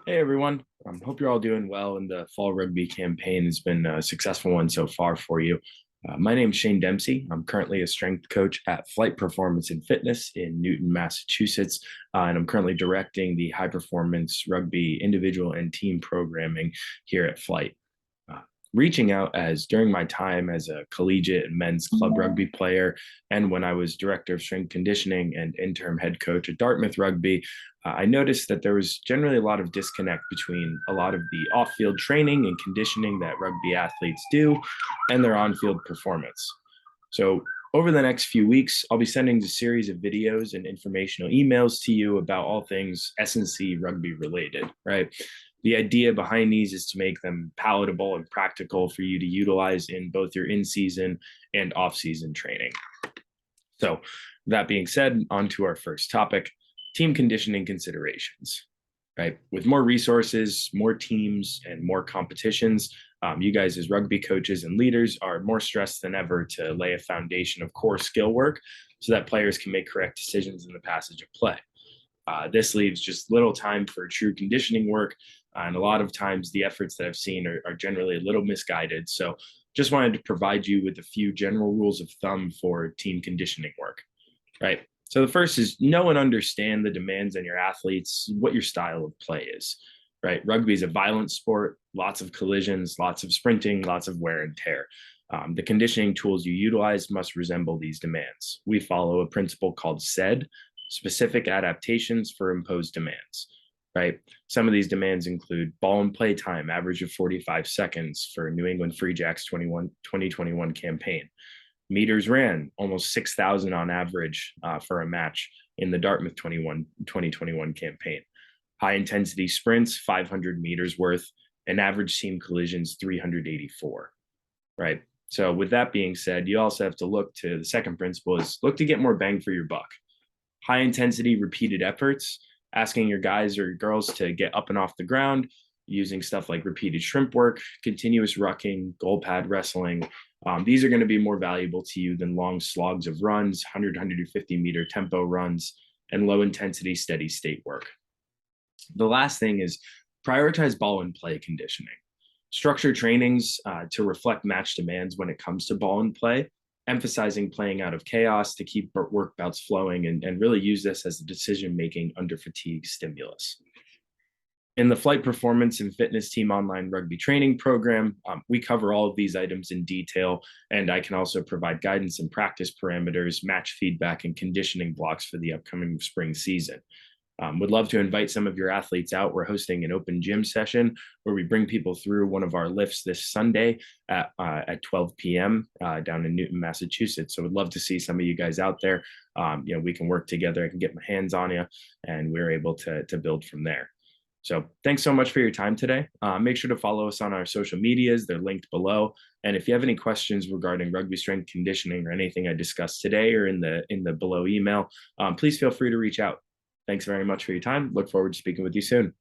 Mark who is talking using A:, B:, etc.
A: Hey everyone, hope you're all doing well, and the fall rugby campaign has been a successful one so far for you. My name's Shane Dempsey. I'm currently a strength coach at Flight Performance and Fitness in Newton, Massachusetts, and I'm currently directing the high performance rugby individual and team programming here at Flight. Uh, Reaching out as during my time as a collegiate and men's club rugby player, and when I was director of strength conditioning and interim head coach at Dartmouth Rugby, I noticed that there was generally a lot of disconnect between a lot of the off field training and conditioning that rugby athletes do and their on field performance. So, over the next few weeks, I'll be sending a series of videos and informational emails to you about all things S&C rugby related, right? The idea behind these is to make them palatable and practical for you to utilize in both your in season and off season training. So, that being said, on to our first topic, team conditioning considerations, right? With more resources, more teams, and more competitions, you guys as rugby coaches and leaders are more stressed than ever to lay a foundation of core skill work so that players can make correct decisions in the passage of play. This leaves just little time for true conditioning work, and a lot of times the efforts that I've seen are generally a little misguided. So just wanted to provide you with a few general rules of thumb for team conditioning work, right? So the first is know and understand the demands on your athletes, what your style of play is, right? Rugby is a violent sport, lots of collisions, lots of sprinting, lots of wear and tear. The conditioning tools you utilize must resemble these demands. We follow a principle called SAID, specific adaptations for imposed demands, right? Some of these demands include ball and play time, average of 45 seconds for New England Free Jacks 2021 campaign. Meters ran almost 6,000 on average for a match in the Dartmouth 2021 campaign. High intensity sprints, 500 meters worth, and average team collisions, 384, right? So with that being said, you also have to look to the second principle is look to get more bang for your buck. High intensity repeated efforts, asking your guys or girls to get up and off the ground using stuff like repeated shrimp work, continuous rucking, goal pad wrestling. These are going to be more valuable to you than long slogs of runs, 100, 150 meter tempo runs, and low intensity steady state work. The last thing is prioritize ball and play conditioning. Structure trainings to reflect match demands when it comes to ball and play, emphasizing playing out of chaos to keep work bouts flowing and really use this as a decision making under fatigue stimulus. In the Flight Performance and Fitness Team Online Rugby Training Program, we cover all of these items in detail, and I can also provide guidance and practice parameters, match feedback, and conditioning blocks for the upcoming spring season. Would love to invite some of your athletes out. We're hosting an open gym session where we bring people through one of our lifts this Sunday at 12 p.m. Down in Newton, Massachusetts. So would love to see some of you guys out there. We can work together. I can get my hands on you, and we're able to build from there. So thanks so much for your time today. Make sure to follow us on our social medias. They're linked below. And if you have any questions regarding rugby strength conditioning or anything I discussed today or in the below email, please feel free to reach out. Thanks very much for your time. Look forward to speaking with you soon.